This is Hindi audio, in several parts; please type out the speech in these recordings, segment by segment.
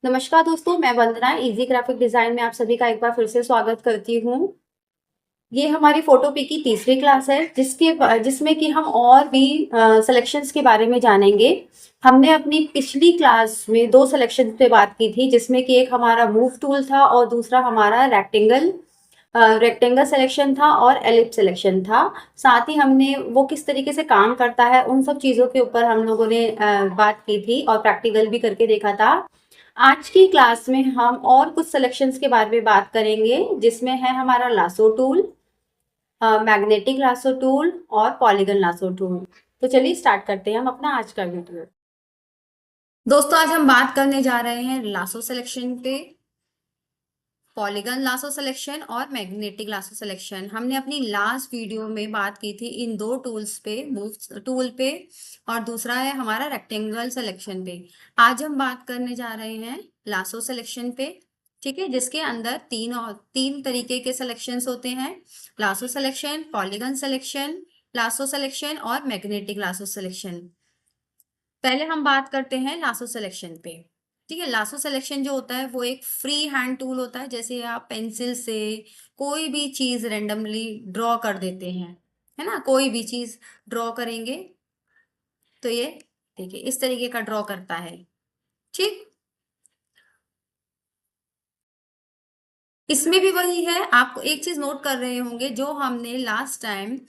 नमस्कार दोस्तों, मैं वंदना इजी ग्राफिक डिजाइन में आप सभी का एक बार फिर से स्वागत करती हूँ। ये हमारी फोटोपी की तीसरी क्लास है जिसमें कि हम और भी सिलेक्शंस के बारे में जानेंगे। हमने अपनी पिछली क्लास में दो सिलेक्शंस पे बात की थी, जिसमें कि एक हमारा मूव टूल था और दूसरा हमारा रेक्टेंगल सिलेक्शन था और एलिप्स सिलेक्शन था। साथ ही हमने वो किस तरीके से काम करता है उन सब चीज़ों के ऊपर हम लोगों ने बात की थी और प्रैक्टिकल भी करके देखा था। आज की क्लास में हम और कुछ सिलेक्शंस के बारे में बात करेंगे, जिसमें है हमारा lasso tool, magnetic lasso tool और पॉलीगन लासो टूल। तो चलिए स्टार्ट करते हैं हम अपना आज का वीडियो। दोस्तों, आज हम बात करने जा रहे हैं लासो सिलेक्शन पे, पॉलीगन लासो सिलेक्शन और मैग्नेटिक लासो सिलेक्शन। हमने अपनी लास्ट वीडियो में बात की थी इन दो टूल्स पे, मूव टूल पे और दूसरा है हमारा रेक्टेंगल सिलेक्शन पे। आज हम बात करने जा रहे हैं लासो सिलेक्शन पे, ठीक है, जिसके अंदर तीन तरीके के सिलेक्शंस होते हैं: lasso selection, polygon selection, lasso selection और मैग्नेटिक लासो सिलेक्शन। पहले हम बात करते हैं लासो सिलेक्शन पे। ठीक है, लासो सिलेक्शन जो होता है वो एक फ्री हैंड टूल होता है। जैसे आप पेंसिल से कोई भी चीज रेंडमली ड्रॉ कर देते हैं, है ना, कोई भी चीज ड्रॉ करेंगे तो ये देखिए इस तरीके का ड्रॉ करता है। ठीक, इसमें भी वही है। आप एक चीज नोट कर रहे होंगे, जो हमने लास्ट टाइम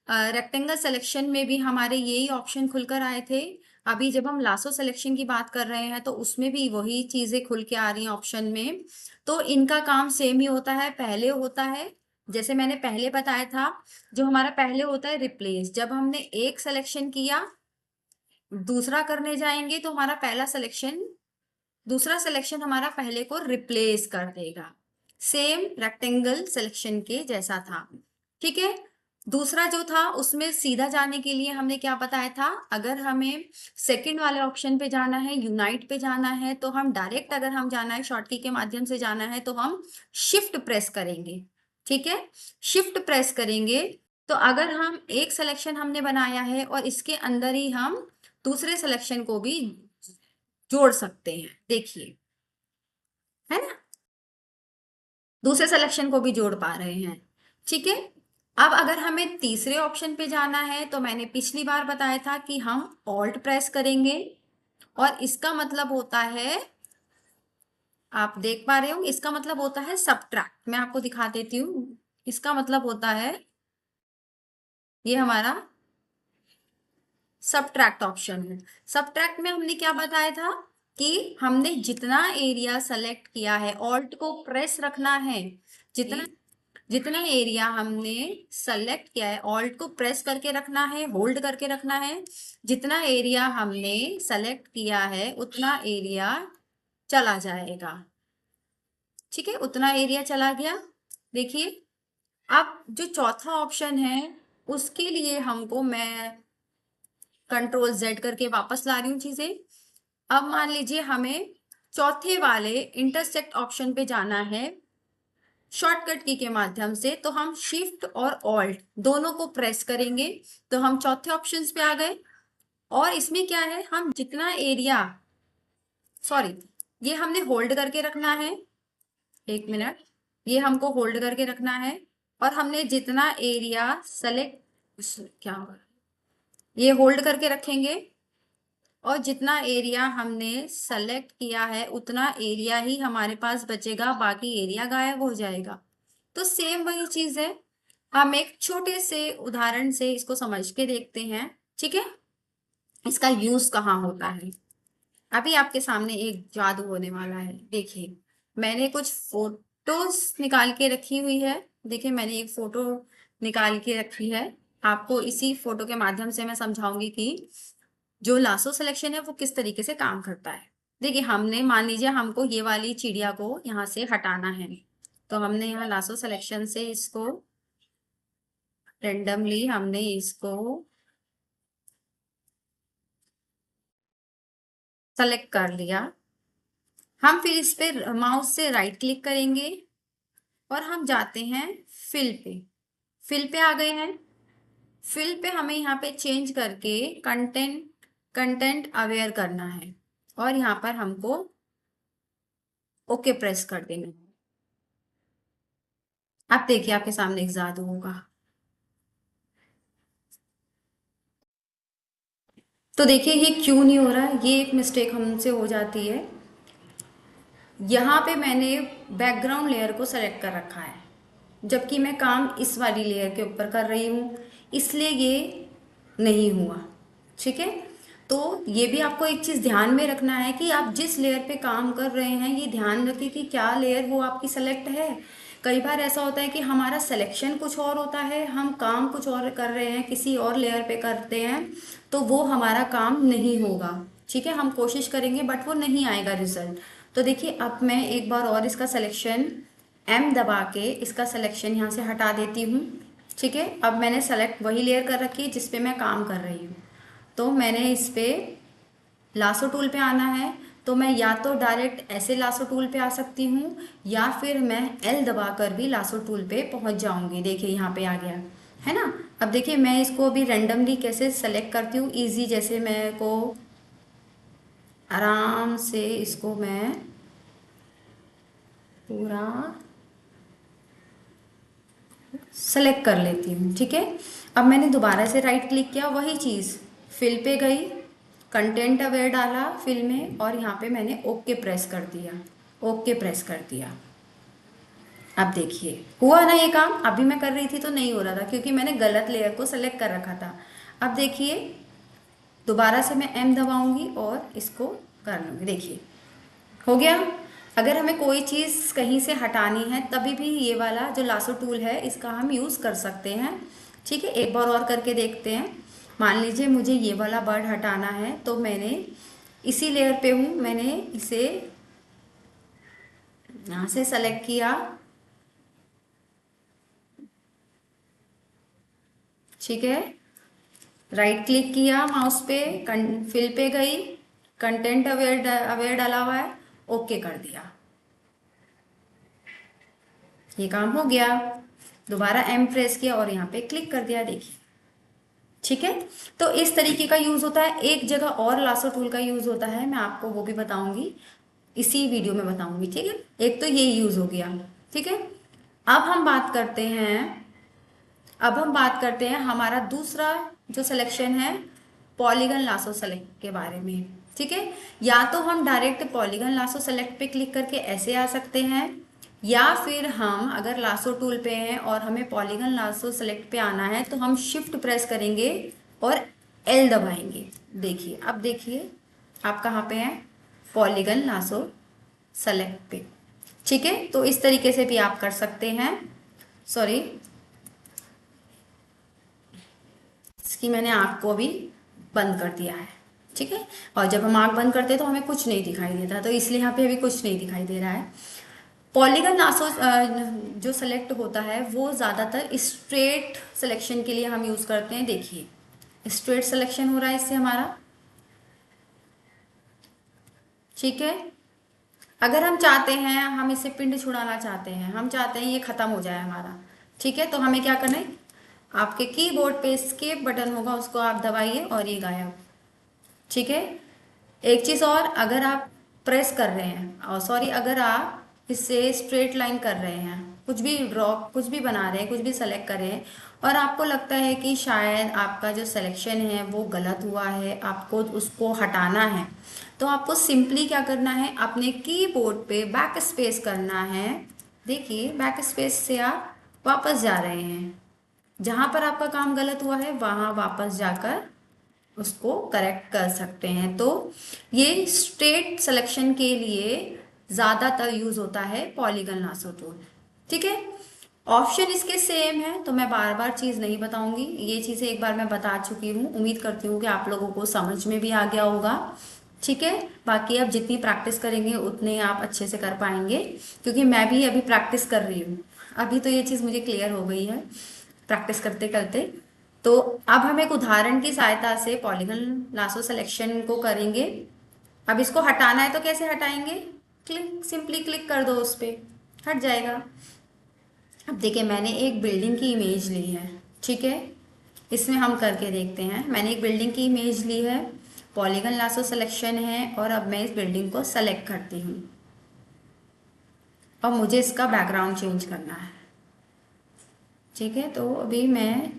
रेक्टेंगल सिलेक्शन में भी हमारे यही ऑप्शन खुलकर आए थे। अभी जब हम लासो सिलेक्शन की बात कर रहे हैं तो उसमें भी वही चीजें खुल के आ रही हैं ऑप्शन में। तो इनका काम सेम ही होता है। पहले होता है, जैसे मैंने पहले बताया था, जो हमारा पहले होता है रिप्लेस। जब हमने एक सिलेक्शन किया, दूसरा करने जाएंगे तो हमारा दूसरा सिलेक्शन हमारा पहले को रिप्लेस कर देगा। सेम रेक्टेंगल सिलेक्शन के जैसा था। ठीक है, दूसरा जो था उसमें सीधा जाने के लिए हमने क्या बताया था, अगर हमें सेकंड वाले ऑप्शन पे जाना है, यूनाइट पे जाना है, तो हम डायरेक्ट, अगर हम जाना है शॉर्ट की के माध्यम से जाना है तो हम शिफ्ट प्रेस करेंगे। ठीक है, शिफ्ट प्रेस करेंगे तो अगर हम एक सिलेक्शन हमने बनाया है और इसके अंदर ही हम दूसरे सिलेक्शन को भी जोड़ सकते हैं, देखिए, है ना, दूसरे सिलेक्शन को भी जोड़ पा रहे हैं। ठीक है, अब अगर हमें तीसरे ऑप्शन पे जाना है तो मैंने पिछली बार बताया था कि हम ऑल्ट प्रेस करेंगे और इसका मतलब होता है, आप देख पा रहे हो, इसका मतलब होता है सबट्रैक्ट। मैं आपको दिखा देती हूँ। इसका मतलब होता है, ये हमारा सबट्रैक्ट ऑप्शन है। सबट्रैक्ट में हमने क्या बताया था कि हमने जितना एरिया सेलेक्ट किया है, ऑल्ट को प्रेस रखना है, जितना जितना एरिया हमने सेलेक्ट किया है ऑल्ट को प्रेस करके रखना है, होल्ड करके रखना है। जितना एरिया हमने सेलेक्ट किया है उतना एरिया चला जाएगा। ठीक है, उतना एरिया चला गया। देखिए, अब जो चौथा ऑप्शन है उसके लिए हमको मैं कंट्रोल जेड करके वापस ला रही हूँ चीजें। अब मान लीजिए हमें चौथे वाले इंटरसेक्ट ऑप्शन पे जाना है शॉर्टकट की के माध्यम से, तो हम शिफ्ट और ऑल्ट दोनों को प्रेस करेंगे तो हम चौथे ऑप्शन पे आ गए। और इसमें क्या है, हम जितना एरिया, सॉरी, ये हमने होल्ड करके रखना है, एक मिनट, ये हमको होल्ड करके रखना है और हमने जितना एरिया सेलेक्ट, क्या होगा, ये होल्ड करके रखेंगे और जितना एरिया हमने सेलेक्ट किया है उतना एरिया ही हमारे पास बचेगा, बाकी एरिया गायब हो जाएगा। तो सेम वही चीज है। हम एक छोटे से उदाहरण से इसको समझ के देखते हैं। ठीक है, इसका यूज कहाँ होता है। अभी आपके सामने एक जादू होने वाला है। देखिए, मैंने कुछ फोटोज निकाल के रखी हुई है। देखिए, मैंने एक फोटो निकाल के रखी है। आपको इसी फोटो के माध्यम से मैं समझाऊंगी कि जो लासो सिलेक्शन है वो किस तरीके से काम करता है। देखिए, हमने मान लीजिए हमको ये वाली चिड़िया को यहाँ से हटाना है, तो हमने यहाँ लासो सिलेक्शन से इसको रेंडमली हमने इसको सेलेक्ट कर लिया। हम फिर इस पे माउस से राइट क्लिक करेंगे और हम जाते हैं फिल पे। फिल पे आ गए हैं। फिल पे हमें यहाँ पे चेंज करके कंटेंट कंटेंट अवेयर करना है और यहाँ पर हमको ओके प्रेस कर देना। आप देखिए आपके सामने एक जादू होगा। तो देखिए ये क्यों नहीं हो रहा है, ये एक मिस्टेक हमसे हो जाती है। यहाँ पे मैंने बैकग्राउंड लेयर को सेलेक्ट कर रखा है, जबकि मैं काम इस वाली लेयर के ऊपर कर रही हूँ, इसलिए ये नहीं हुआ। ठीक है, तो ये भी आपको एक चीज़ ध्यान में रखना है कि आप जिस लेयर पे काम कर रहे हैं ये ध्यान रखें कि क्या लेयर वो आपकी सेलेक्ट है। कई बार ऐसा होता है कि हमारा सिलेक्शन कुछ और होता है, हम काम कुछ और कर रहे हैं, किसी और लेयर पे करते हैं, तो वो हमारा काम नहीं होगा। ठीक है, हम कोशिश करेंगे बट वो नहीं आएगा रिजल्ट। तो देखिए अब मैं एक बार और इसका सिलेक्शन एम दबा के इसका सिलेक्शन यहाँ से हटा देती हूँ। ठीक है, अब मैंने सेलेक्ट वही लेयर कर रखी है जिस पे मैं काम कर रही हूँ। तो मैंने इस पे लासो टूल पे आना है, तो मैं या तो डायरेक्ट ऐसे लासो टूल पे आ सकती हूँ, या फिर मैं एल दबा कर भी लासो टूल पे पहुँच जाऊँगी। देखिए यहाँ पे आ गया है ना। अब देखिए मैं इसको अभी रेंडमली कैसे सेलेक्ट करती हूँ, इजी, जैसे मेरे को आराम से इसको मैं पूरा सेलेक्ट कर लेती हूँ। ठीक है, अब मैंने दोबारा से राइट क्लिक किया, वही चीज़ फिल पे गई, कंटेंट अवेयर डाला फिल में, और यहाँ पे मैंने ओके प्रेस कर दिया। ओके प्रेस कर दिया। अब देखिए हुआ ना ये काम, अभी मैं कर रही थी तो नहीं हो रहा था क्योंकि मैंने गलत लेयर को सेलेक्ट कर रखा था। अब देखिए दोबारा से मैं एम दबाऊंगी और इसको कर लूँगी। देखिए हो गया। अगर हमें कोई चीज़ कहीं से हटानी है तभी भी ये वाला जो लासो टूल है इसका हम यूज़ कर सकते हैं। ठीक है, एक बार और करके देखते हैं। मान लीजिए मुझे ये वाला बर्ड हटाना है, तो मैंने इसी लेयर पे हूँ, मैंने इसे यहाँ से सेलेक्ट किया। ठीक है, राइट क्लिक किया माउस पे, फिल पे गई, कंटेंट अवेयर अवेयर डाला हुआ है, ओके कर दिया, ये काम हो गया। दोबारा एम प्रेस किया और यहाँ पे क्लिक कर दिया। देखिए ठीक है, तो इस तरीके का यूज होता है। एक जगह और लासो टूल का यूज होता है, मैं आपको वो भी बताऊंगी, इसी वीडियो में बताऊंगी। ठीक है, एक तो ये यूज हो गया। ठीक है, अब हम बात करते हैं, अब हम बात करते हैं हमारा दूसरा जो सिलेक्शन है पॉलीगन लासो सेलेक्ट के बारे में। ठीक है, या तो हम डायरेक्ट पॉलीगन लासो सेलेक्ट पे क्लिक करके ऐसे आ सकते हैं, या फिर हम अगर लासो टूल पे हैं और हमें पॉलीगन लासो सेलेक्ट पे आना है तो हम शिफ्ट प्रेस करेंगे और एल दबाएंगे। देखिए अब देखिए आप कहाँ पे हैं, पॉलीगन लासो सेलेक्ट पे। ठीक है, तो इस तरीके से भी आप कर सकते हैं। सॉरी, इसकी मैंने आँख को अभी बंद कर दिया है। ठीक है, और जब हम आँख बंद करते हैं तो हमें कुछ नहीं दिखाई देता, तो इसलिए यहाँ पे अभी कुछ नहीं दिखाई दे रहा है। पॉलीगन लासो जो सेलेक्ट होता है वो ज़्यादातर स्ट्रेट सिलेक्शन के लिए हम यूज़ करते हैं। देखिए स्ट्रेट सिलेक्शन हो रहा है इससे हमारा। ठीक है, अगर हम चाहते हैं, हम इसे पिंड छुड़ाना चाहते हैं, हम चाहते हैं ये ख़त्म हो जाए हमारा। ठीक है, तो हमें क्या करना है, आपके कीबोर्ड पे एस्केप बटन होगा, उसको आप दबाइए और ये गायब। ठीक है, एक चीज़ और, अगर आप प्रेस कर रहे हैं, और सॉरी अगर आप इससे स्ट्रेट लाइन कर रहे हैं, कुछ भी ड्रॉ, कुछ भी बना रहे हैं, कुछ भी सेलेक्ट कर रहे हैं, और आपको लगता है कि शायद आपका जो सिलेक्शन है वो गलत हुआ है, आपको उसको हटाना है, तो आपको सिंपली क्या करना है, अपने कीबोर्ड पे बैक स्पेस करना है। देखिए बैक स्पेस से आप वापस जा रहे हैं, जहाँ पर आपका काम गलत हुआ है वहाँ वापस जाकर उसको करेक्ट कर सकते हैं। तो ये स्ट्रेट सिलेक्शन के लिए ज़्यादातर यूज़ होता है पॉलीगन लासो टूल। ठीक है, ऑप्शन इसके सेम है, तो मैं बार बार चीज़ नहीं बताऊंगी, ये चीज़ें एक बार मैं बता चुकी हूँ। उम्मीद करती हूँ कि आप लोगों को समझ में भी आ गया होगा। ठीक है, बाकी आप जितनी प्रैक्टिस करेंगे उतने आप अच्छे से कर पाएंगे, क्योंकि मैं भी अभी प्रैक्टिस कर रही हूँ। अभी तो ये चीज़ मुझे क्लियर हो गई है प्रैक्टिस करते करते। तो अब हम एक उदाहरण की सहायता से पॉलीगन लासो सिलेक्शन को करेंगे। अब इसको हटाना है तो कैसे हटाएंगे, क्लिक, सिंपली क्लिक कर दो उस पर, हट जाएगा। अब देखिए मैंने एक बिल्डिंग की इमेज ली है। ठीक है, इसमें हम करके देखते हैं। मैंने एक बिल्डिंग की इमेज ली है, पॉलीगन लासो सिलेक्शन है, और अब मैं इस बिल्डिंग को सेलेक्ट करती हूँ। और मुझे इसका बैकग्राउंड चेंज करना है। ठीक है, तो अभी मैं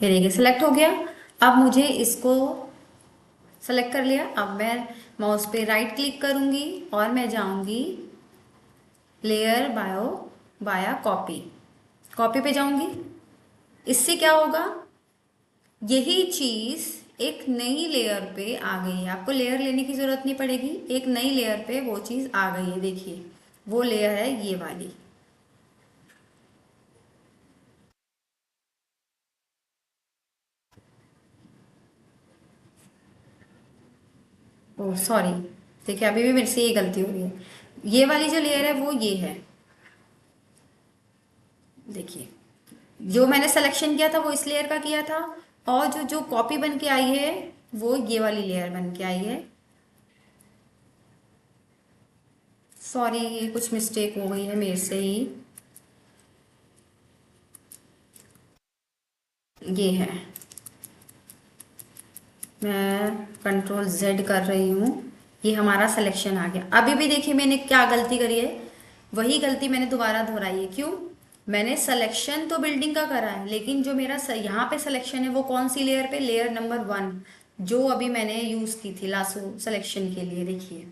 ये देखिए सिलेक्ट हो गया। अब मुझे इसको सेलेक्ट कर लिया। अब मैं माउस पे राइट क्लिक करूंगी और मैं जाऊंगी लेयर बाया कॉपी, कॉपी पे जाऊंगी। इससे क्या होगा, यही चीज एक नई लेयर पे आ गई है। आपको लेयर लेने की जरूरत नहीं पड़ेगी, एक नई लेयर पे वो चीज आ गई है। देखिए वो लेयर है ये वाली। ओह सॉरी, देखिए अभी भी मेरे से ये गलती हो रही है। ये वाली जो लेयर है वो ये है। देखिए जो मैंने सिलेक्शन किया था वो इस लेयर का किया था, और जो जो कॉपी बन के आई है वो ये वाली लेयर बन के आई है। सॉरी, ये कुछ मिस्टेक हो गई है मेरे से ही। ये है, मैं कंट्रोल जेड कर रही हूँ। ये हमारा सिलेक्शन आ गया। अभी भी देखिए मैंने क्या गलती करी है, वही गलती मैंने दोबारा दोहराई है। क्यों, मैंने सिलेक्शन तो बिल्डिंग का करा है, लेकिन जो मेरा यहाँ पे सिलेक्शन है वो कौन सी लेयर पे, लेयर नंबर 1, जो अभी मैंने यूज की थी लासो सिलेक्शन के लिए। देखिए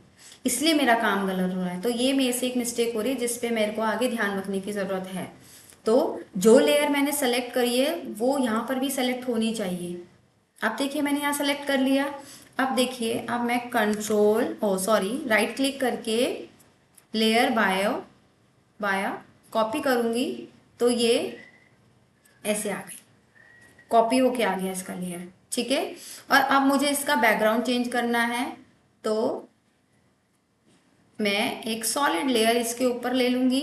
इसलिए मेरा काम गलत हो रहा है। तो ये मेरे से एक मिस्टेक हो रही है जिसपे मेरे को आगे ध्यान रखने की जरूरत है। तो जो लेयर मैंने सेलेक्ट करी है वो यहाँ पर भी सेलेक्ट होनी चाहिए। अब देखिए मैंने यहाँ सेलेक्ट कर लिया। अब देखिए, अब मैं कंट्रोल ओ सॉरी राइट क्लिक करके लेयर बाया कॉपी करूंगी, तो ये ऐसे आ गई, कॉपी होके आ गया इसका लेयर। ठीक है, और अब मुझे इसका बैकग्राउंड चेंज करना है, तो मैं एक सॉलिड लेयर इसके ऊपर ले लूंगी।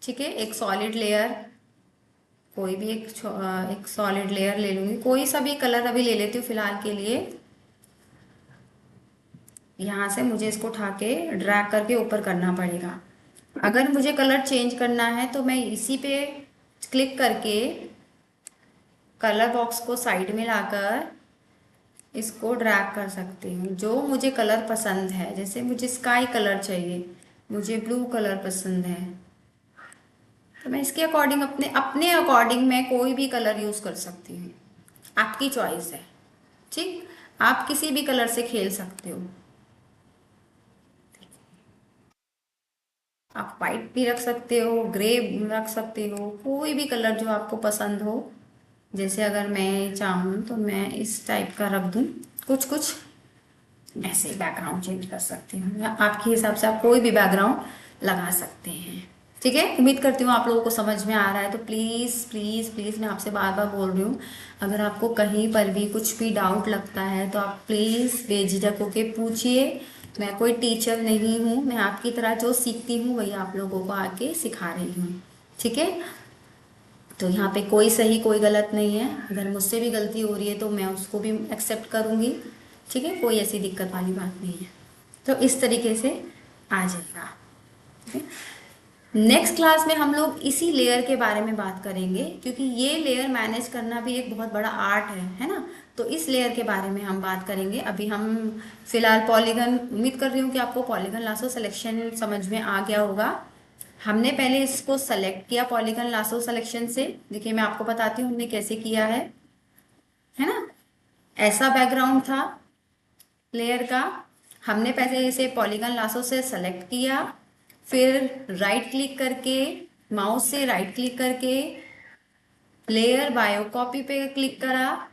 ठीक है, एक सॉलिड लेयर, कोई भी एक सॉलिड लेयर ले लूंगी। कोई सा भी कलर अभी ले लेती हूँ फिलहाल के लिए। यहाँ से मुझे इसको उठा के ड्रैग करके ऊपर करना पड़ेगा। अगर मुझे कलर चेंज करना है तो मैं इसी पे क्लिक करके कलर बॉक्स को साइड में लाकर इसको ड्रैग कर सकती हूँ जो मुझे कलर पसंद है। जैसे मुझे स्काई कलर चाहिए, मुझे ब्लू कलर पसंद है, तो मैं इसके अकॉर्डिंग अपने अपने अकॉर्डिंग मैं कोई भी कलर यूज़ कर सकती हूँ। आपकी चॉइस है। ठीक, आप किसी भी कलर से खेल सकते हो। आप वाइट भी रख सकते हो, ग्रे रख सकते हो, कोई भी कलर जो आपको पसंद हो। जैसे अगर मैं चाहूँ तो मैं इस टाइप का रख दूँ, कुछ कुछ ऐसे बैकग्राउंड चेंज कर सकती हूँ, या आपके हिसाब से आप कोई भी बैकग्राउंड लगा सकते हैं। ठीक है, उम्मीद करती हूँ आप लोगों को समझ में आ रहा है। तो प्लीज़ प्लीज़ प्लीज़ मैं आपसे बार बार बोल रही हूँ, अगर आपको कहीं पर भी कुछ भी डाउट लगता है तो आप प्लीज़ बेझिझक होके पूछिए। मैं कोई टीचर नहीं हूँ, मैं आपकी तरह जो सीखती हूँ वही आप लोगों को आके सिखा रही हूँ। ठीक है, तो यहाँ पे कोई सही कोई गलत नहीं है। अगर मुझसे भी गलती हो रही है तो मैं उसको भी एक्सेप्ट करूँगी। ठीक है, कोई ऐसी दिक्कत वाली बात नहीं है। तो इस तरीके से आ जाएगा। ठीक है, नेक्स्ट क्लास में हम लोग इसी लेयर के बारे में बात करेंगे, क्योंकि ये लेयर मैनेज करना भी एक बहुत बड़ा आर्ट है ना। तो इस लेयर के बारे में हम बात करेंगे। अभी हम फिलहाल पॉलीगन, उम्मीद कर रही हूँ कि आपको पॉलीगन लासो सिलेक्शन समझ में आ गया होगा। हमने पहले इसको सेलेक्ट किया पॉलीगन लासो सिलेक्शन से। देखिए मैं आपको बताती हूँ हमने कैसे किया है ना। ऐसा बैकग्राउंड था लेयर का, हमने पहले इसे पॉलीगन लासो से सेलेक्ट किया, फिर राइट क्लिक करके, माउस से राइट क्लिक करके लेयर बायो कॉपी पे क्लिक करा,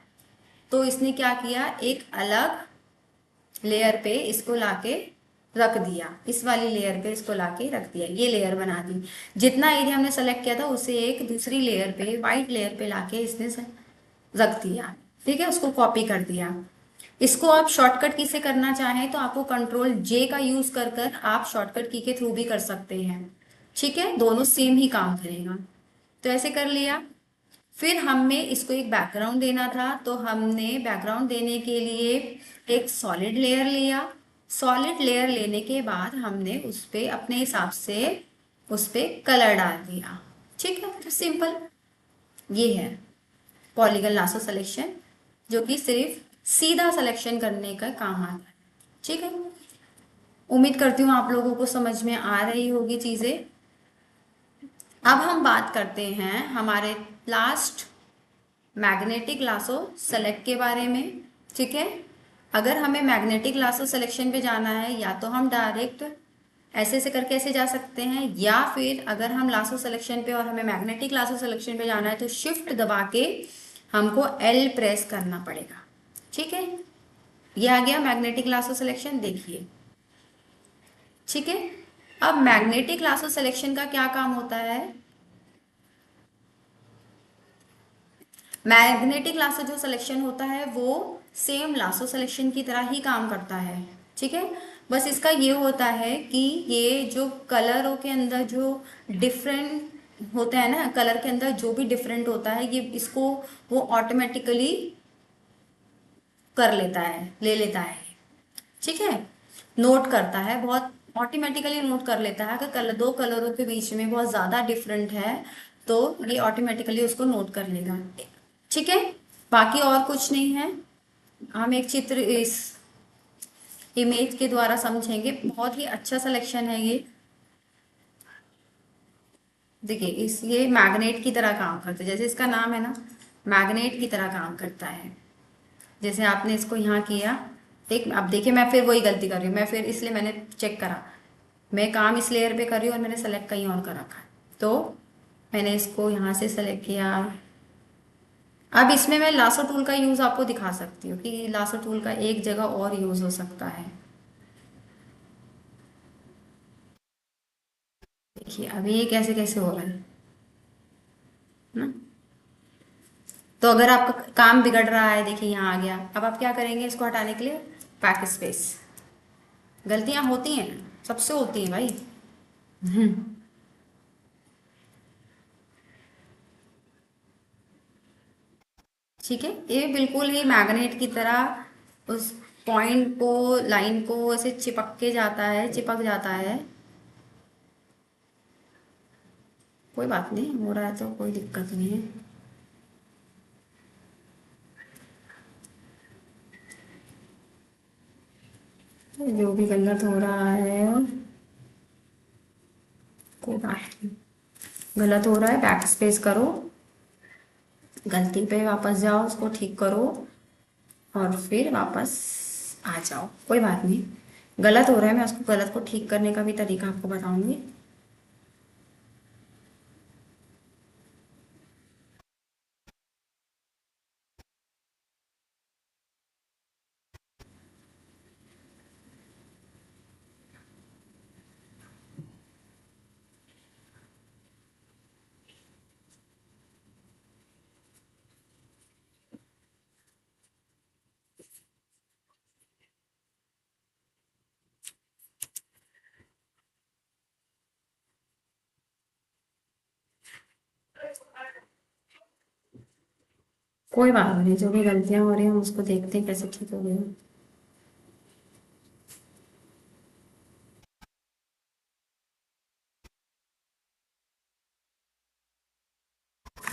तो इसने क्या किया, एक अलग लेयर पे इसको लाके रख दिया। इस वाली लेयर पे इसको लाके रख दिया, ये लेयर बना दी। जितना एरिया हमने सेलेक्ट किया था उसे एक दूसरी लेयर पे, वाइट लेयर पे लाके इसने रख दिया। ठीक है, उसको कॉपी कर दिया। इसको आप शॉर्टकट की से करना चाहें तो आपको कंट्रोल जे का यूज कर कर आप शॉर्टकट की के थ्रू भी कर सकते हैं। ठीक है, दोनों सेम ही काम करेगा। तो ऐसे कर लिया। फिर हमें इसको एक बैकग्राउंड देना था, तो हमने बैकग्राउंड देने के लिए एक सॉलिड लेयर लिया। सॉलिड लेयर लेने के बाद हमने उस पे अपने हिसाब से उस पे कलर डाल दिया। ठीक है, तो सिंपल ये है पॉलीगन लासो सिलेक्शन, जो कि सिर्फ सीधा सिलेक्शन करने का काम आता है। ठीक है, उम्मीद करती हूँ आप लोगों को समझ में आ रही होगी चीजें। अब हम बात करते हैं हमारे लास्ट मैग्नेटिक लासो सेलेक्ट के बारे में। ठीक है, अगर हमें मैग्नेटिक लासो सिलेक्शन पे जाना है, या तो हम डायरेक्ट ऐसे से करके ऐसे जा सकते हैं, या फिर अगर हम लासो सिलेक्शन पे और हमें मैग्नेटिक लासो सिलेक्शन पे जाना है तो शिफ्ट दबा के हमको एल प्रेस करना पड़ेगा। ठीक है, ये आ गया मैग्नेटिक लासो सिलेक्शन, देखिए। ठीक है, अब मैग्नेटिक लासो सिलेक्शन का क्या काम होता है। मैग्नेटिक लासो जो सिलेक्शन होता है वो सेम लासो सिलेक्शन की तरह ही काम करता है। ठीक है, बस इसका ये होता है कि ये जो कलरों के अंदर जो डिफरेंट होता है ना, कलर के अंदर जो भी डिफरेंट होता है ये इसको वो ऑटोमेटिकली कर लेता है, ले लेता है। ठीक है, नोट करता है, बहुत ऑटोमेटिकली नोट कर लेता है। अगर दो कलरों के बीच में बहुत ज़्यादा डिफरेंट है तो ये ऑटोमेटिकली उसको नोट कर लेगा। ठीक है, बाकी और कुछ नहीं है। हम एक चित्र इस इमेज के द्वारा समझेंगे, बहुत ही अच्छा सिलेक्शन है ये। देखिए, इस ये मैग्नेट की तरह काम करता है, जैसे इसका नाम है ना, मैग्नेट की तरह काम करता है। जैसे आपने इसको यहाँ किया, एक अब देखिए मैं फिर वही गलती कर रही हूँ, मैं फिर इसलिए मैंने चेक करा, मैं काम इस लेयर पे कर रही हूँ और मैंने सेलेक्ट कहीं और कर रखा है। तो मैंने इसको यहाँ से सेलेक्ट किया। अब इसमें मैं लासो टूल का यूज़ आपको दिखा सकती हूँ कि लासो टूल का एक जगह और यूज़ हो सकता है। देखिए अभी ये कैसे कैसे हो रहा है ना। तो अगर आपका काम बिगड़ रहा है, देखिए यहाँ आ गया। अब आप क्या करेंगे इसको हटाने के लिए, बैक स्पेस। गलतियां होती हैं, सबसे होती हैं भाई। ठीक है, ये बिल्कुल ही मैग्नेट की तरह उस पॉइंट को, लाइन को ऐसे चिपक के जाता है, चिपक जाता है। कोई बात नहीं, हो रहा है तो कोई दिक्कत नहीं है। जो भी गलत हो रहा है, कोई बात नहीं, गलत हो रहा है बैक स्पेस करो, गलती पे वापस जाओ, उसको ठीक करो और फिर वापस आ जाओ। कोई बात नहीं, गलत हो रहा है, मैं उसको गलत को ठीक करने का भी तरीका आपको बताऊंगी। कोई बात नहीं, जो भी गलतियां हो रही हैं हम उसको देखते हैं कैसे ठीक हो गई।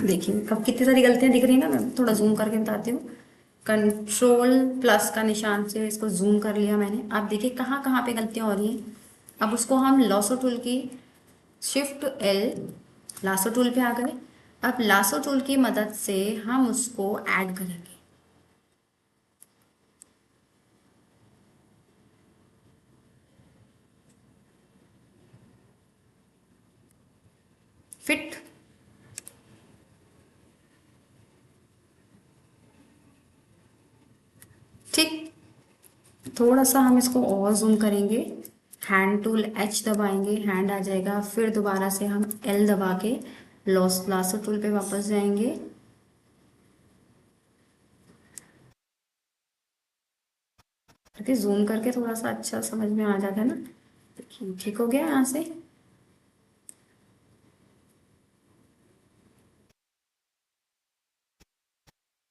देखिए कब कितनी सारी गलतियां दिख रही है ना, मैं थोड़ा जूम करके बताती हूँ। कंट्रोल प्लस का निशान से इसको जूम कर लिया मैंने। आप देखिए कहाँ कहाँ पे गलतियां हो रही हैं। अब उसको हम लासो टूल की शिफ्ट एल, लासो टूल पे आ गए। अब लासो टूल की मदद से हम उसको ऐड करेंगे। फिट। ठीक, थोड़ा सा हम इसको और जूम करेंगे। हैंड टूल एच दबाएंगे, हैंड आ जाएगा। फिर दोबारा से हम एल दबा के लासो टूल पे वापस जाएंगे। करके जूम करके थोड़ा सा अच्छा समझ में आ जाता है ना। देखिए ठीक हो गया यहाँ से।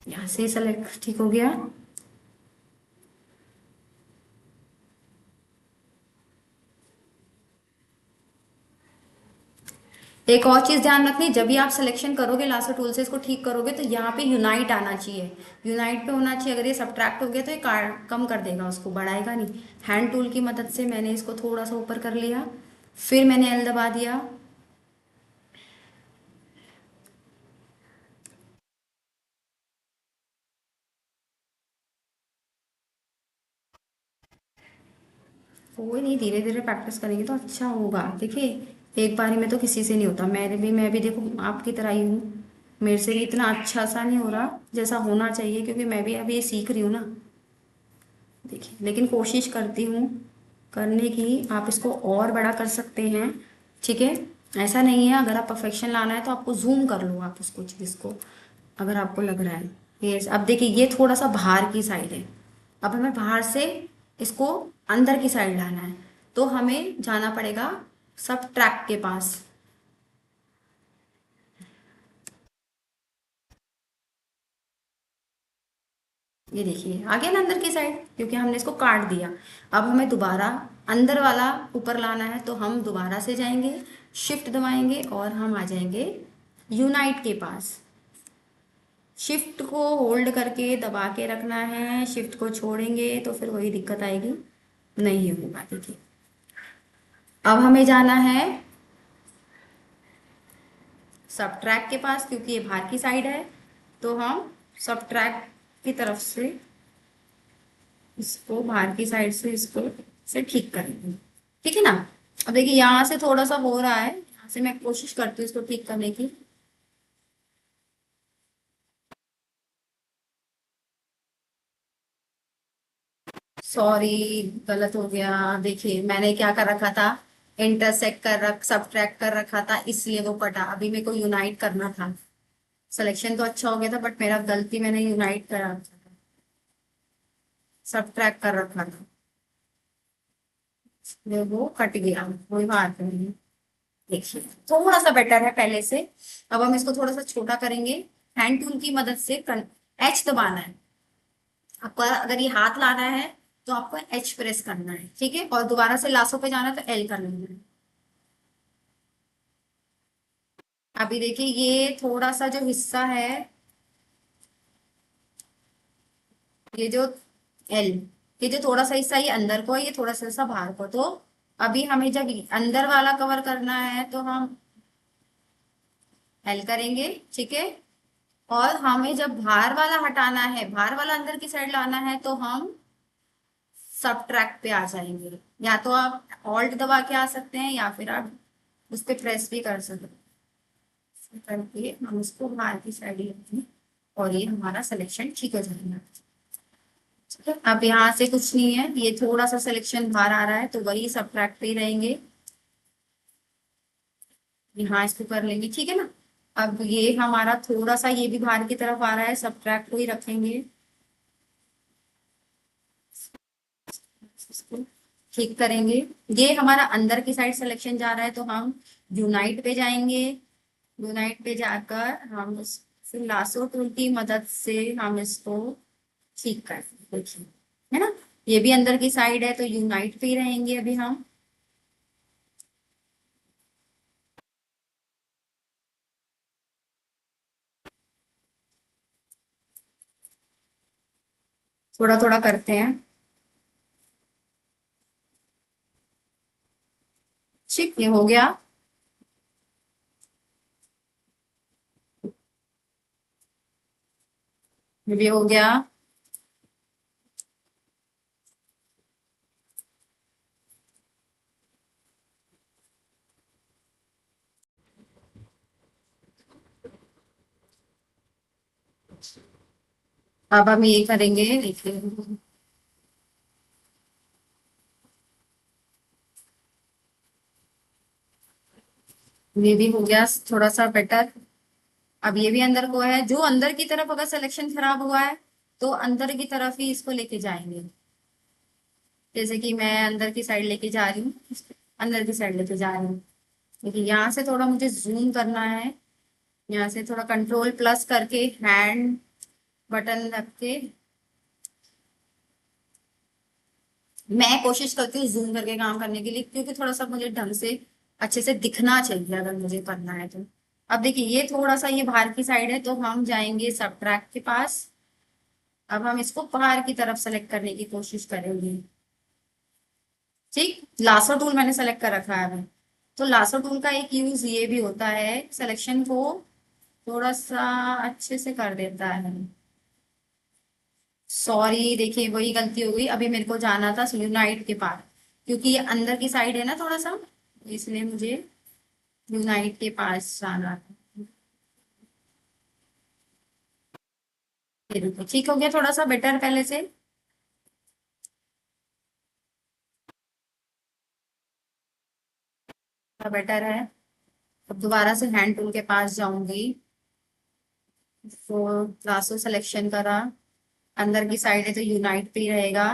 यहाँ से सेलेक्ट ठीक हो गया। एक और चीज ध्यान रखनी, जब भी आप सिलेक्शन करोगे लासो टूल से इसको ठीक करोगे तो यहाँ पे यूनाइट आना चाहिए। यूनाइट पे होना चाहिए। अगर ये सब्ट्रैक्ट हो गया तो ये कम कर देगा, उसको बढ़ाएगा नहीं। हैंड टूल की मदद से मैंने इसको थोड़ा सा ऊपर कर लिया, फिर मैंने एल दबा दिया। कोई नहीं, धीरे धीरे प्रैक्टिस करेंगे तो अच्छा होगा। देखिए एक बारी में तो किसी से नहीं होता। मैं भी देखो आपकी तरह ही हूँ। मेरे से भी इतना अच्छा सा नहीं हो रहा जैसा होना चाहिए, क्योंकि मैं भी अभी ये सीख रही हूँ ना। देखिए लेकिन कोशिश करती हूँ करने की। आप इसको और बड़ा कर सकते हैं, ठीक है। ऐसा नहीं है, अगर आप परफेक्शन लाना है तो आपको जूम कर लो आप उसको, चीज़ को। अगर आपको लग रहा है ये, अब देखिए ये थोड़ा सा बाहर की साइड है। अब हमें बाहर से इसको अंदर की साइड लाना है, तो हमें जाना पड़ेगा सब ट्रैक के पास। ये देखिए आ गया ना अंदर की साइड, क्योंकि हमने इसको काट दिया। अब हमें दोबारा अंदर वाला ऊपर लाना है, तो हम दोबारा से जाएंगे, शिफ्ट दबाएंगे और हम आ जाएंगे यूनाइट के पास। शिफ्ट को होल्ड करके दबा के रखना है, शिफ्ट को छोड़ेंगे तो फिर वही दिक्कत आएगी, नहीं होगा। देखिए अब हमें जाना है सब ट्रैक के पास, क्योंकि ये बाहर की साइड है। तो हम सब ट्रैक की तरफ से इसको, बाहर की साइड से इसको से ठीक करेंगे, ठीक है ना। अब देखिए यहाँ से थोड़ा सा हो रहा है, यहाँ से मैं कोशिश करती हूँ इसको ठीक करने की। सॉरी, गलत हो गया। देखिए मैंने क्या कर रखा था, इंटरसेक्ट सब्ट्रैक्ट कर रखा था, इसलिए वो कटा। अभी मेरे को यूनाइट करना था। सिलेक्शन तो अच्छा हो गया था, बट मेरा गलती, मैंने यूनाइट कर रखा था, सब्ट्रैक्ट कर रखा था, इसलिए वो कट गया। कोई बात नहीं। देखिए थोड़ा सा बेटर है पहले से। अब हम इसको थोड़ा सा छोटा करेंगे। हैंड टूल की मदद से एच दबाना है आपको। अगर ये हाथ लाना है तो आपको एच प्रेस करना है, ठीक है। और दोबारा से लासो पे जाना है तो एल कर लेना है। अभी देखिए ये थोड़ा सा जो हिस्सा है, ये जो एल, ये जो थोड़ा सा हिस्सा ये अंदर को है, ये थोड़ा सा हिस्सा बाहर को। तो अभी हमें जब अंदर वाला कवर करना है तो हम एल करेंगे, ठीक है। और हमें जब बाहर वाला हटाना है, बाहर वाला अंदर की साइड लाना है, तो हम सब ट्रैक पे आ जाएंगे। या तो आप ऑल्ट दबा के आ सकते हैं, या फिर आप उस पर प्रेस भी कर सकते हैं। ऐसे करके हम इसको बाहर की साइड लेते हैं और ये हमारा सिलेक्शन ठीक हो जाएगा। ठीक है? अब यहाँ से कुछ नहीं है, ये थोड़ा सा सिलेक्शन बाहर आ रहा है तो वही सब ट्रैक पे ही रहेंगे। यहाँ इसको कर लेंगे, ठीक है ना। अब ये हमारा थोड़ा सा ये भी बाहर की तरफ आ रहा है, सब ट्रैक को ही रखेंगे। इसको ठीक करेंगे। ये हमारा अंदर की साइड सिलेक्शन जा रहा है, तो हम यूनाइट पे जाएंगे। यूनाइट पे जाकर हम फिर लासो टूल की मदद से हम इसको ठीक कर देखिए, है ना। ये भी अंदर की साइड है तो यूनाइट पे ही रहेंगे अभी हम। थोड़ा थोड़ा करते हैं। ठीक, ये हो गया। ये भी हो गया। अब हम ये करेंगे, देखिए ये भी हो गया थोड़ा सा बेटर। अब ये भी अंदर को है, जो अंदर की तरफ अगर सिलेक्शन खराब हुआ है तो अंदर की तरफ ही इसको लेके जाएंगे। जैसे कि मैं अंदर की साइड लेके जा रही हूँ, अंदर की साइड लेके जा रही हूँ। देखिए यहाँ से थोड़ा मुझे जूम करना है, यहाँ से थोड़ा कंट्रोल प्लस करके हैंड बटन रख के मैं कोशिश करती हूँ जूम करके काम करने के लिए, क्योंकि थोड़ा सा मुझे ढंग से अच्छे से दिखना चाहिए अगर मुझे करना है तो। अब देखिए ये थोड़ा सा ये बाहर की साइड है, तो हम जाएंगे सबट्रैक्ट के पास। अब हम इसको बाहर की तरफ सेलेक्ट करने की कोशिश करेंगे। ठीक, लासो टूल मैंने सेलेक्ट कर रखा है अभी। तो लासो टूल का एक यूज ये भी होता है, सिलेक्शन को थोड़ा सा अच्छे से कर देता है। सॉरी, देखिए वही गलती हो गई, अभी मेरे को जाना था यूनाइट के पास, क्योंकि ये अंदर की साइड है ना थोड़ा सा, इसलिए मुझे यूनाइट के पास जाना था। ये देखो, ठीक हो गया, थोड़ा सा बेटर पहले से। बेटर है। अब दोबारा से हैंड टूल के पास जाऊंगी, तो लासो सिलेक्शन करा, अंदर की साइड है तो यूनाइट पे ही रहेगा।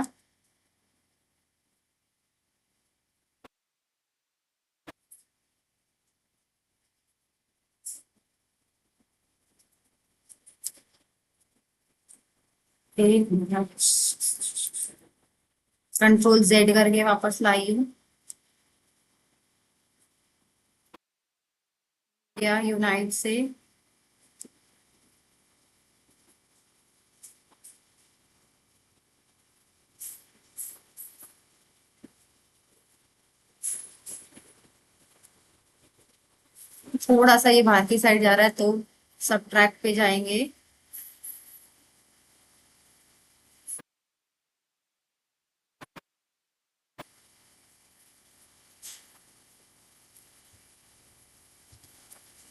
कंट्रोल जेड करके वापस लाई हूँ, या यूनाइट से। थोड़ा सा ये बाहर की साइड जा रहा है, तो सब ट्रैक पे जाएंगे।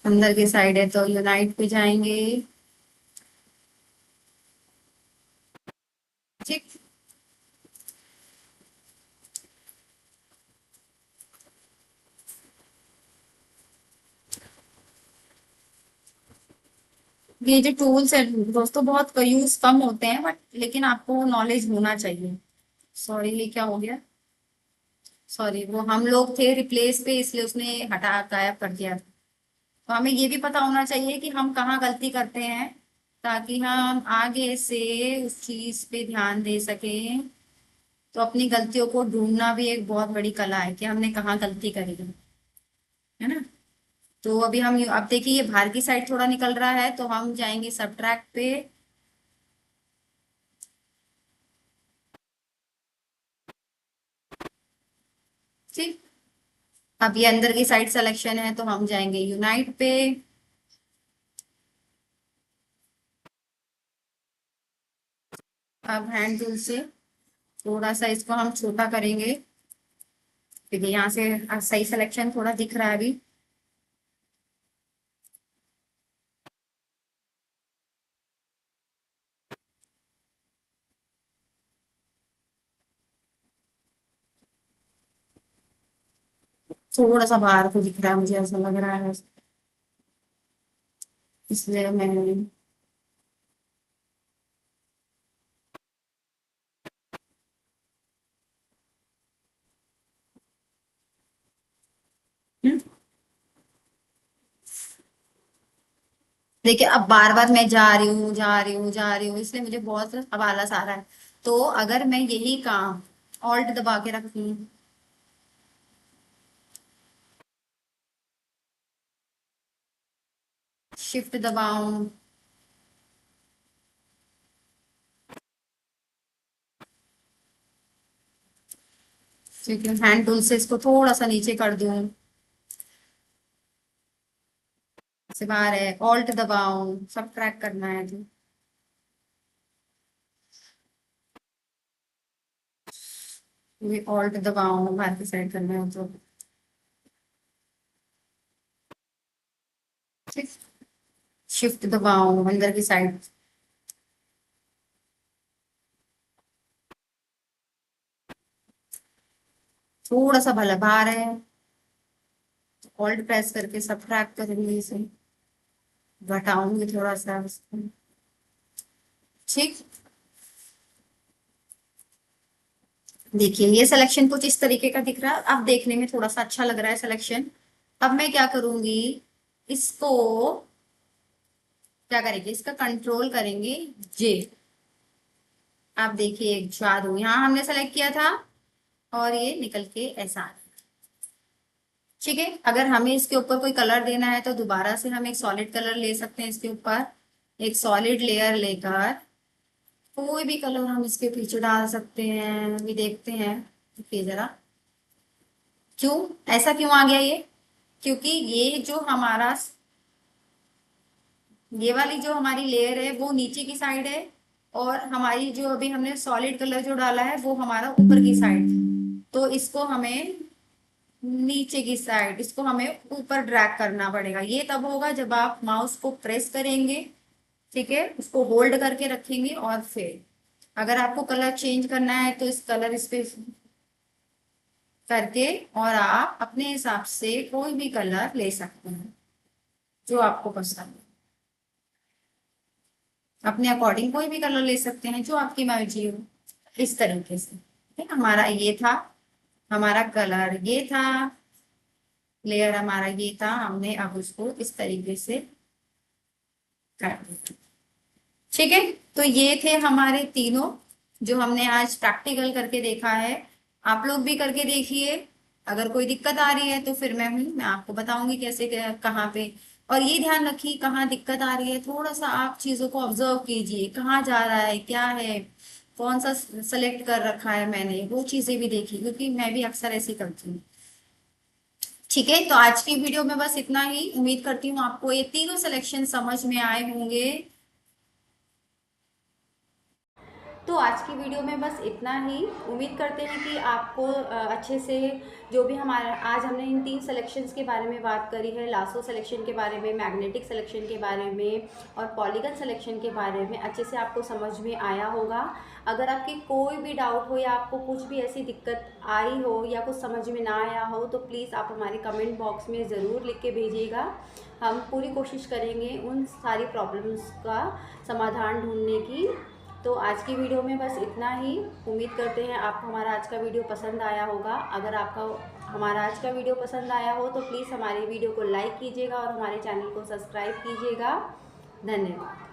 अंदर की साइड है तो यूनाइट पे जाएंगे। ठीक, ये जो टूल्स है दोस्तों, बहुत यूज कम होते हैं, बट लेकिन आपको नॉलेज होना चाहिए। सॉरी, ये क्या हो गया? सॉरी, वो हम लोग थे रिप्लेस पे, इसलिए उसने हटा गायब कर दिया। तो हमें ये भी पता होना चाहिए कि हम कहाँ गलती करते हैं, ताकि हम आगे से उस चीज पे ध्यान दे सकें। तो अपनी गलतियों को ढूंढना भी एक बहुत बड़ी कला है कि हमने कहाँ गलती करी है ना। तो अभी हम अब देखिए ये बाहर की साइड थोड़ा निकल रहा है, तो हम जाएंगे सबट्रैक्ट पे। ठीक, अब ये अंदर की साइड सिलेक्शन है, तो हम जाएंगे यूनाइट पे। अब हैंड टूल से थोड़ा सा इसको हम छोटा करेंगे, क्योंकि यहाँ से सही सिलेक्शन थोड़ा दिख रहा है अभी। थोड़ा सा बाहर को दिख रहा है, मुझे ऐसा लग रहा है, इसलिए मैं हम्म, देखिए अब बार बार मैं जा रही हूँ जा रही हूँ जा रही हूँ, इसलिए मुझे बहुत अब आलस आ रहा है। तो अगर मैं यही काम ऑल्ट दबा के रखती हूँ, शिफ्ट दबाऊं, क्योंकि हैंड टूल से इसको थोड़ा सा नीचे कर दूं, से बाहर है, ऑल्ट दबाऊं, सब ट्रैक करना है तो ये ऑल्ट दबाऊं, बाहर की साइड करना है तो। ठीक, शिफ्ट दबाऊं अंदर की साइड, थोड़ा सा भला बाहर है, ऑल्ट प्रेस करके सब ट्रैक करेंगे इसे, घटाऊंगी थोड़ा सा इसको। ठीक, देखिए ये सिलेक्शन कुछ इस तरीके का दिख रहा है, अब देखने में थोड़ा सा अच्छा लग रहा है सिलेक्शन। अब मैं क्या करूंगी, इसको क्या करेंगे, इसका कंट्रोल करेंगे जे। आप देखिए एक जादू, यहाँ हमने सेलेक्ट किया था और ये निकल के ऐसा आ गया। ठीक है, अगर हमें इसके ऊपर कोई कलर देना है तो दोबारा से हम एक सॉलिड कलर ले सकते हैं इसके ऊपर। एक सॉलिड लेयर लेकर कोई भी कलर हम इसके पीछे डाल सकते हैं, अभी देखते हैं। देखिए जरा, क्यों ऐसा क्यों आ गया ये, क्योंकि ये जो हमारा, ये वाली जो हमारी लेयर है वो नीचे की साइड है, और हमारी जो अभी हमने सॉलिड कलर जो डाला है वो हमारा ऊपर की साइड। तो इसको हमें नीचे की साइड, इसको हमें ऊपर ड्रैग करना पड़ेगा। ये तब होगा जब आप माउस को प्रेस करेंगे, ठीक है, उसको होल्ड करके रखेंगे और फिर अगर आपको कलर चेंज करना है तो इस कलर इस पे करके और आप अपने हिसाब से कोई भी कलर ले सकते हैं जो आपको पसंद है। अपने अकॉर्डिंग कोई भी कलर ले सकते हैं जो आपकी मर्जी हो, इस तरीके से। ठीक है, हमारा ये था, हमारा कलर ये था, लेयर हमारा ये था, हमने अब उसको इस तरीके से कर दिया। ठीक है, तो ये थे हमारे तीनों जो हमने आज प्रैक्टिकल करके देखा है। आप लोग भी करके देखिए, अगर कोई दिक्कत आ रही है तो फिर मैं आपको बताऊंगी कैसे कहाँ पे। और ये ध्यान रखिए कहाँ दिक्कत आ रही है, थोड़ा सा आप चीजों को ऑब्जर्व कीजिए, कहाँ जा रहा है, क्या है, कौन सा सेलेक्ट कर रखा है मैंने, वो चीजें भी देखिए, क्योंकि मैं भी अक्सर ऐसे करती हूँ। ठीक है, तो आज की वीडियो में बस इतना ही। उम्मीद करती हूँ आपको ये तीनों सिलेक्शन समझ में आए होंगे। तो आज की वीडियो में बस इतना ही। उम्मीद करते हैं कि आपको अच्छे से जो भी हमारा आज हमने इन तीन सिलेक्शंस के बारे में बात करी है, लासो सिलेक्शन के बारे में, मैग्नेटिक सिलेक्शन के बारे में और पॉलीगन सिलेक्शन के बारे में, अच्छे से आपको समझ में आया होगा। अगर आपकी कोई भी डाउट हो या आपको कुछ भी ऐसी दिक्कत आई हो या कुछ समझ में ना आया हो तो प्लीज़ आप हमारे कमेंट बॉक्स में ज़रूर लिख के भेजिएगा। हम पूरी कोशिश करेंगे उन सारी प्रॉब्लम्स का समाधान ढूंढने की। तो आज की वीडियो में बस इतना ही। उम्मीद करते हैं आपको हमारा आज का वीडियो पसंद आया होगा। अगर आपका हमारा आज का वीडियो पसंद आया हो तो प्लीज़ हमारी वीडियो को लाइक कीजिएगा और हमारे चैनल को सब्सक्राइब कीजिएगा। धन्यवाद।